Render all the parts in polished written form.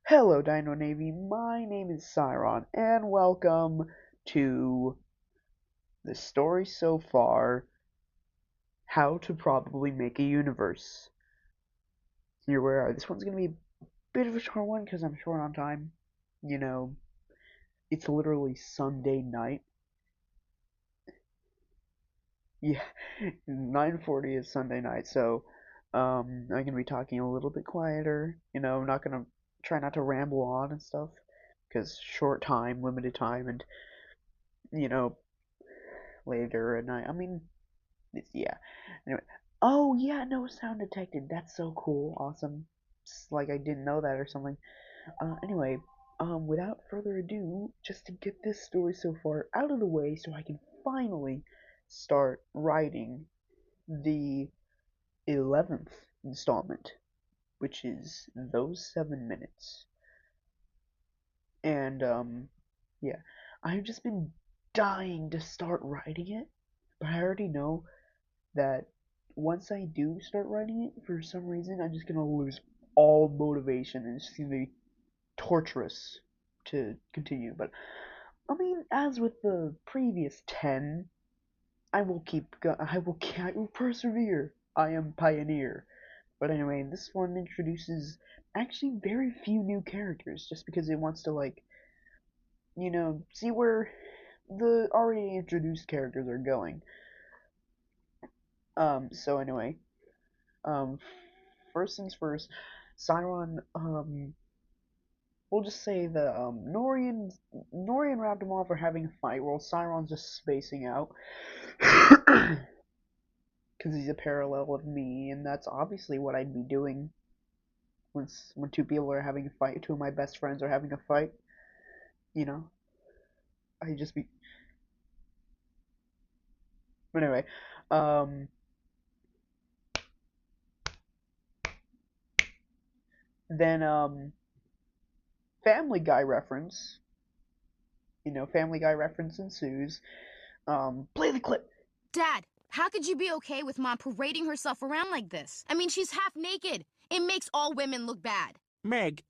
Hello, Dino Navy. My name is Cyron, and welcome to the story so far, How to Probably Make a Universe. Here we are. This one's gonna be a bit of a short one because I'm short on time. You know, it's literally Sunday night. Yeah, 9:40 is Sunday night, so I'm gonna be talking a little bit quieter. I'm not gonna try not to ramble on and stuff because short time, limited time, and you know, later at night. Yeah. Anyway. Oh, yeah, no sound detected. That's so cool. Awesome. It's like I didn't know that or something. Anyway, without further ado, just to get this story so far out of the way so I can finally start writing the 11th installment, which is those 7 minutes. And, yeah. I've just been dying to start writing it, but I already know that once I do start writing it, for some reason, I'm just gonna lose all motivation and it's just gonna be torturous to continue. But as with the previous 10, I will persevere. I am pioneer. But anyway, this one introduces actually very few new characters, just because it wants to see where the already introduced characters are going. So anyway, Um, first things first, Cyron, we'll just say that, Norian and off are having a fight while Cyron's just spacing out. Because he's a parallel of me, and that's obviously what I'd be doing when two people are having a fight, two of my best friends are having a fight, you know? I'd just be. But anyway, um, then, Family Guy reference, Family Guy reference ensues. Play the clip. Dad, how could you be okay with Mom parading herself around like this? I mean, she's half naked. It makes all women look bad. Meg,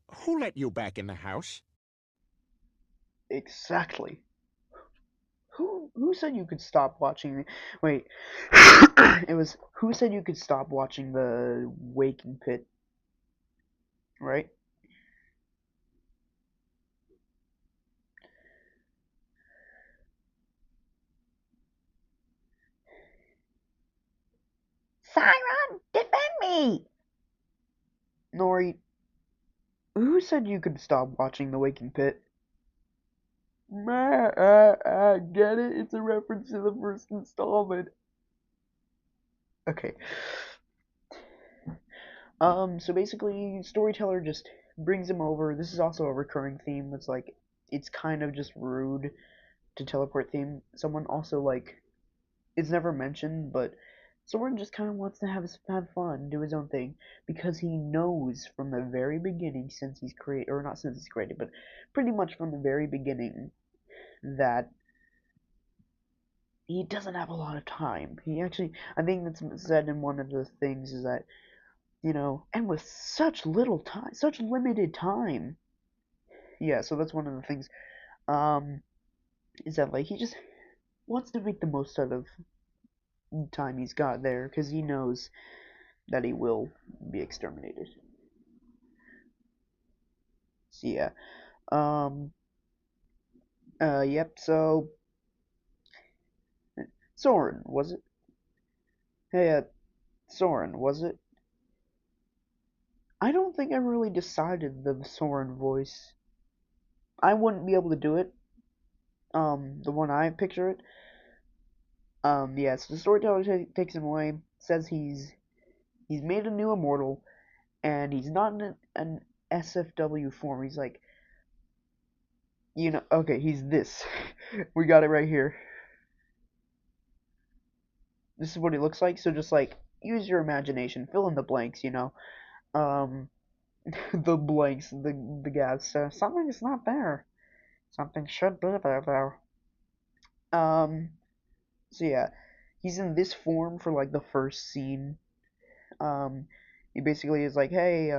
who let you back in the house? Exactly. Who said you could stop watching? Wait, it was who said you could stop watching the Waking Pit, right? Siren, defend me! Nori, who said you could stop watching the Waking Pit? Get it? It's a reference to the first installment. Okay. So basically, storyteller just brings him over. This is also a recurring theme. That's like, it's kind of just rude to teleport theme someone. Also, like, it's never mentioned, but Soren just kind of wants to have fun, do his own thing, because he knows from the very beginning, since he's created, or not since he's created, but pretty much from the very beginning, that he doesn't have a lot of time. He actually, I think that's said in one of the things is that, and with such little time, such limited time. Yeah, so that's one of the things. Um, is that like he just wants to make the most out of the time he's got there, because he knows that he will be exterminated. So yeah. Um. Yep. So Soren, was it? Hey, Soren, was it? I don't think I really decided the Soren voice. I wouldn't be able to do it. The one I picture it. Yeah. So the storyteller takes him away. Says he's made a new immortal, and he's not in an SFW form. He's like, okay, he's this. We got it right here. This is what he looks like. So just like use your imagination, fill in the blanks. Um, the blanks, the gaps. Something is not there. Something should be there though. Um, so yeah, he's in this form for like the first scene. Um, he basically is like, hey,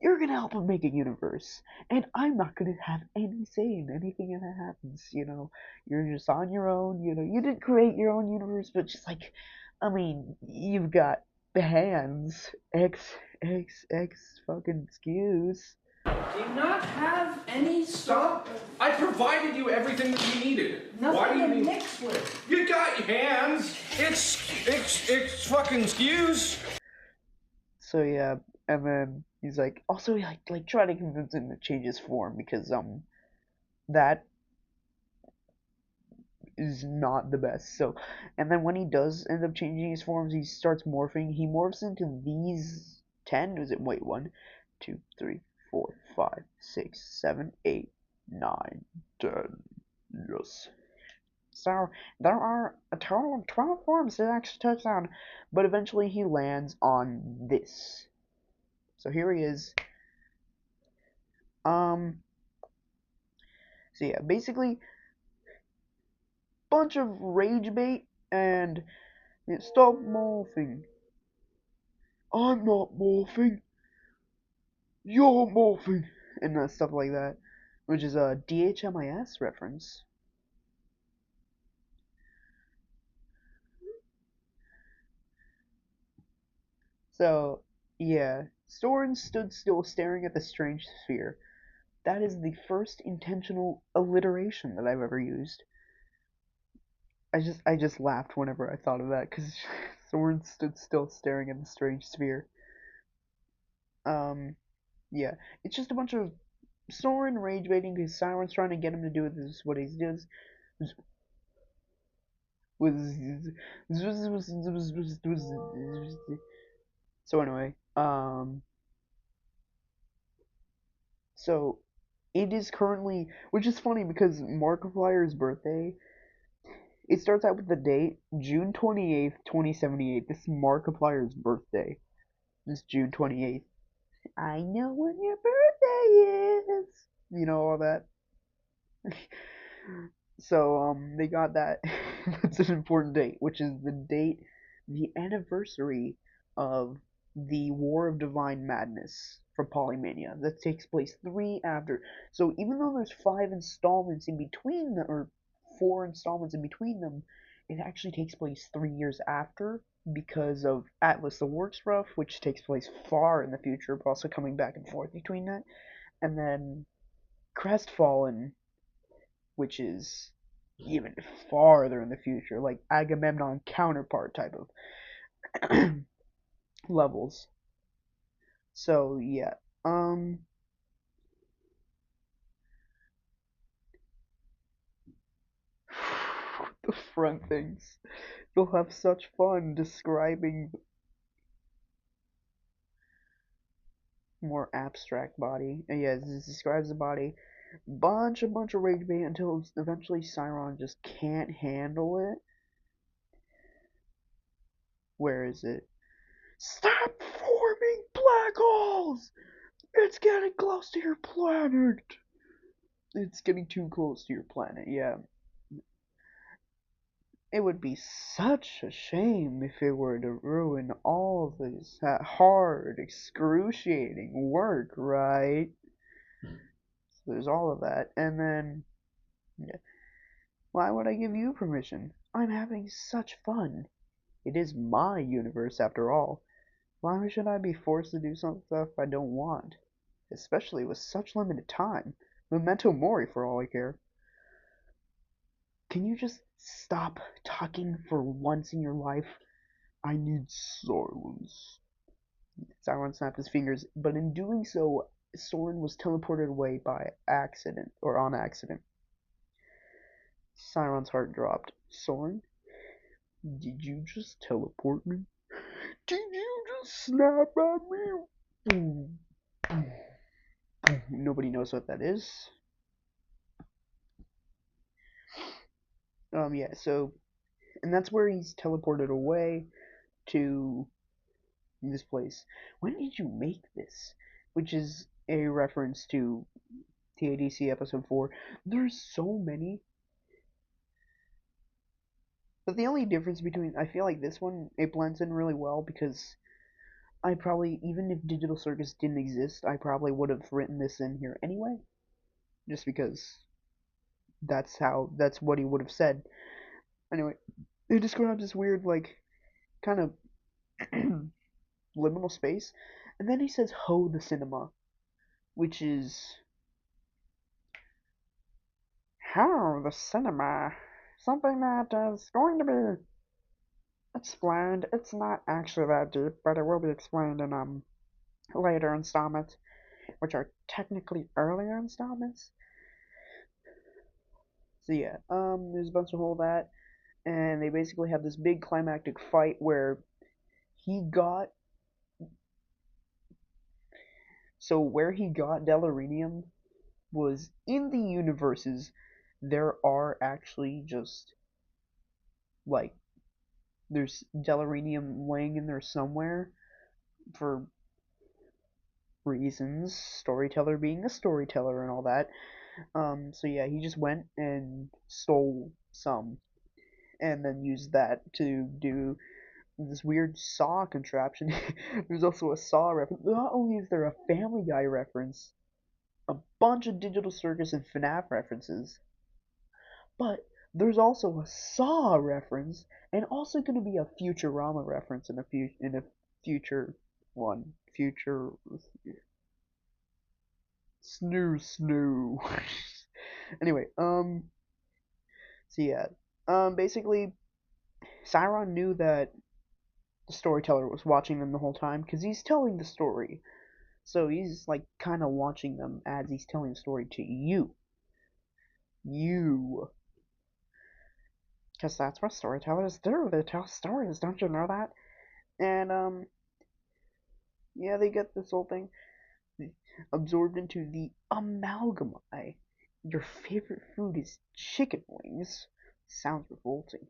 you're gonna help him make a universe, and I'm not gonna have any say in anything that happens. You're just on your own. You didn't create your own universe, but just like, I mean, you've got the hands, X fucking excuse. Do you not have any stop? I provided you everything that you needed. Nothing Why do you to need? mix with. You got your hands. It's fucking excuse. So yeah, and then he's like, also like try to convince him to change his form because that is not the best. So, and then when he does end up changing his forms, he starts morphing. He morphs into these 10. Was it? Wait, 1, 2, 3, 4, 5, 6, 7, 8, 9, 10. Yes. So there are a total of 12 forms to actually touch on, but eventually he lands on this. So here he is. So yeah, basically bunch of rage bait and stop morphing. I'm not morphing. You're morphing, and stuff like that, which is a DHMIS reference. So yeah, Soren stood still staring at the strange sphere. That is the first intentional alliteration that I've ever used. I just laughed whenever I thought of that because Soren stood still staring at the strange sphere. Yeah, it's just a bunch of Soren rage baiting because Siren's trying to get him to do this. What he does so anyway, so it is currently, which is funny because Markiplier's birthday, it starts out with the date June 28th, 2078. This is Markiplier's birthday. It's June 28th. I know when your birthday is. All that. So they got that. That's an important date, which is the anniversary of the War of Divine Madness from Polymania. That takes place 3 after. So even though there's 5 installments in between them, or 4 installments in between them, it actually takes place 3 years after because of Atlas the Works Rough, which takes place far in the future, but also coming back and forth between that, and then Crestfallen, which is even farther in the future, like Agamemnon counterpart type of levels. So yeah, the front things. You'll have such fun describing more abstract body. And yeah, this describes the body. Bunch of rage bait until eventually Cyron just can't handle it. Where is it? Stop forming black holes! It's getting close to your planet! It's getting too close to your planet, yeah. It would be such a shame if it were to ruin all of this hard, excruciating work, right? So there's all of that. And then, yeah. Why would I give you permission? I'm having such fun. It is my universe after all. Why should I be forced to do some stuff I don't want? Especially with such limited time. Memento mori for all I care. Can you just stop talking for once in your life? I need silence. Sauron snapped his fingers, but in doing so, Soren was teleported away by accident, or on accident. Sauron's heart dropped. Soren, did you just teleport me? Did you just snap at me? Boom. Boom. Boom. Nobody knows what that is. Yeah, so, and that's where he's teleported away to this place. When did you make this? Which is a reference to TADC episode 4. There's so many. But the only difference between, I feel like this one, it blends in really well because I probably, even if Digital Circus didn't exist, I probably would have written this in here anyway, just because that's what he would have said. Anyway, he describes this weird, like, kind of liminal space, and then he says "Ho the cinema," which is "Ho the cinema," something that is going to be explained. It's not actually that deep, but it will be explained in later installments, which are technically earlier installments. So yeah, there's a bunch of all that, and they basically have this big climactic fight where he got where he got Delirium was in the universes. There are actually just like there's Delirium laying in there somewhere for reasons, storyteller being a storyteller and all that. So yeah, he just went and stole some and then used that to do this weird Saw contraption. There's also a Saw reference. Not only is there a Family Guy reference, a bunch of Digital Circus and FNAF references, but there's also a Saw reference, and also going to be a Futurama reference in a future one. Future snoo. Anyway, so yeah, basically, Cyron knew that the storyteller was watching them the whole time because he's telling the story. So he's like kind of watching them as he's telling the story to you. You. Because that's what storytellers do. They tell stories, don't you know that? And, yeah, they get this whole thing absorbed into the amalgami. Your favorite food is chicken wings. Sounds revolting.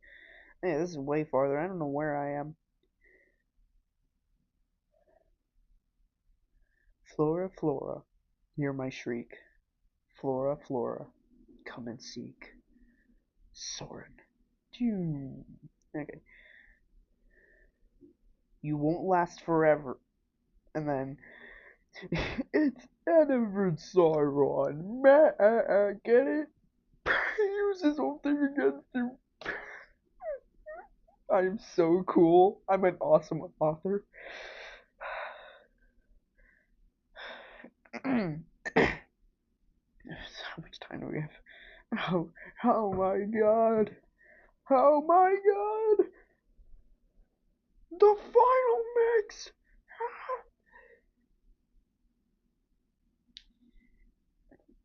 Yeah, this is way farther. I don't know where I am. Flora, Flora, hear my shriek. Flora, Flora, come and seek. Soren. Okay. You won't last forever. And then, it's Edward Sauron. Get it? He uses his whole thing against you. I am so cool. I'm an awesome author. How much time do we have? Oh my god. Oh my god. The final mix.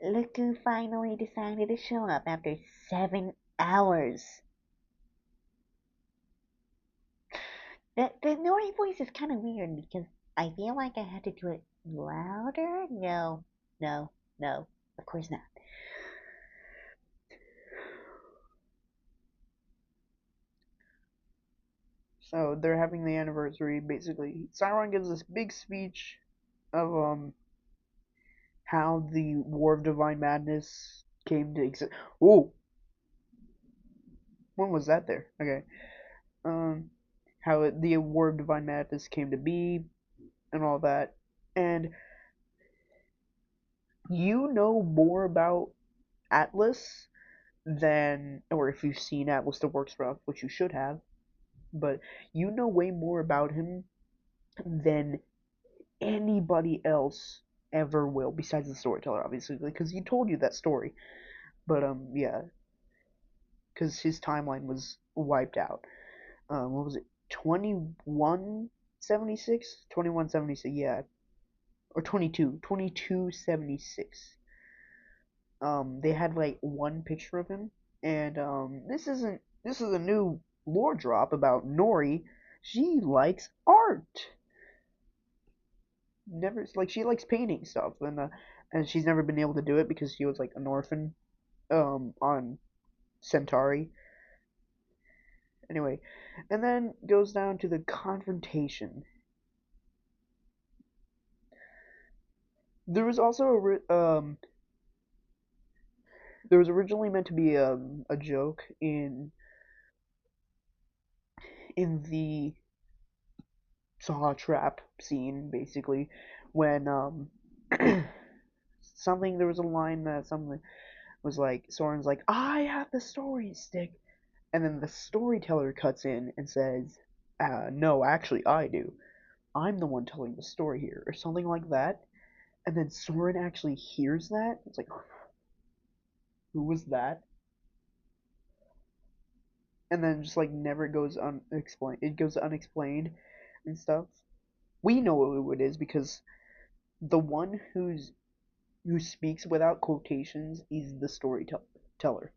Look who finally decided to show up after 7 hours. The Nori voice is kind of weird because I feel like I had to do it louder. No, no, no, of course not. So they're having the anniversary. Basically, Sauron gives this big speech of how the War of Divine Madness came to exist. Oh, when was that there? Okay. Um, how the War of Divine Madness came to be and all that, and you know more about Atlas than, or if you've seen Atlas the Works Rough, which you should have, but you know way more about him than anybody else ever will, besides the storyteller, obviously, because he told you that story. But yeah, because his timeline was wiped out. What was it? 2176? 2176, yeah, or 2276. They had like one picture of him, and this is a new lore drop about Nori. She likes art. Never like she likes painting stuff, and she's never been able to do it because she was like an orphan on Centauri. Anyway, and then goes down to the confrontation. There was also there was originally meant to be a joke in the saw trap scene basically when something there was a line that something was like Soren's like I have the story stick, and then the storyteller cuts in and says, no, actually I do. I'm the one telling the story here, or something like that. And then Soren actually hears that. It's like, who was that? And then just like never goes unexplained. It goes unexplained and stuff. We know who it is because the one who speaks without quotations is the storyteller.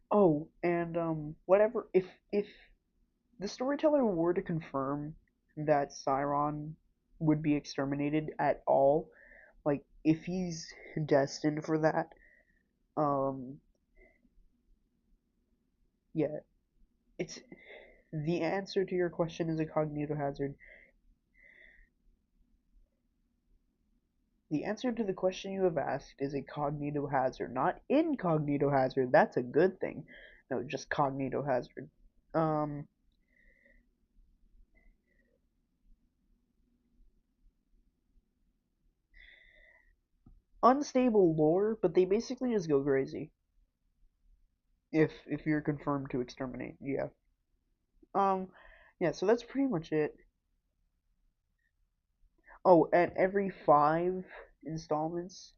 Oh, and whatever. If the storyteller were to confirm that Cyron would be exterminated at all, like if he's destined for that, um, yeah, it's the answer to your question is a cognitohazard. The answer to the question you have asked is a cognitohazard, not incognitohazard. That's a good thing. No, just cognitohazard. Um, Unstable lore, but they basically just go crazy. If you're confirmed to exterminate, yeah. Um, yeah. So that's pretty much it. Oh, at every 5 installments,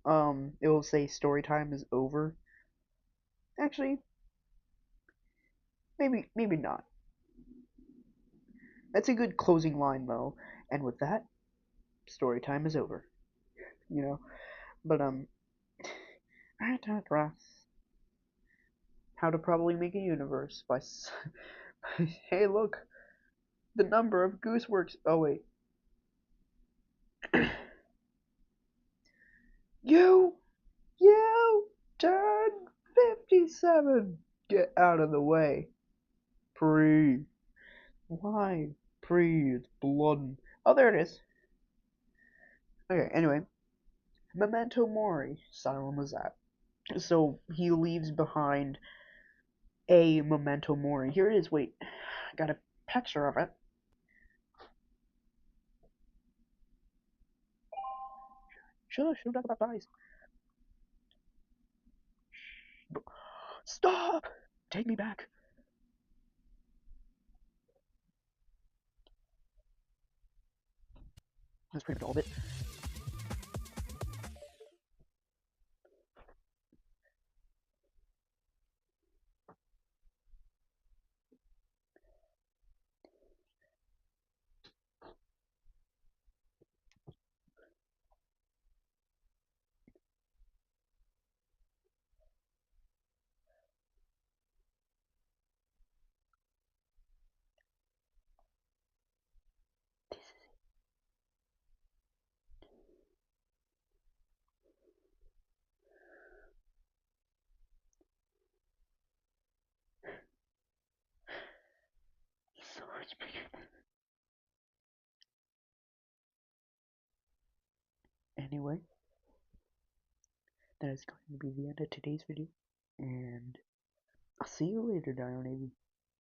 it will say story time is over. Actually, maybe not. That's a good closing line though. And with that, story time is over. You know. But I digress. How to probably make a universe by. Hey, look, the number of gooseworks. Oh wait. You, you turned 57. Get out of the way. Pre. Why? Pre. It's blood. Oh, there it is. Okay. Anyway, Memento Mori. Silent was that. So he leaves behind a Memento Mori. Here it is. Wait, I got a picture of it. Shush, don't talk about eyes. Stop! Take me back. That's pretty much all of it. So much bigger. Anyway, that is going to be the end of today's video. And I'll see you later, Dino Navy.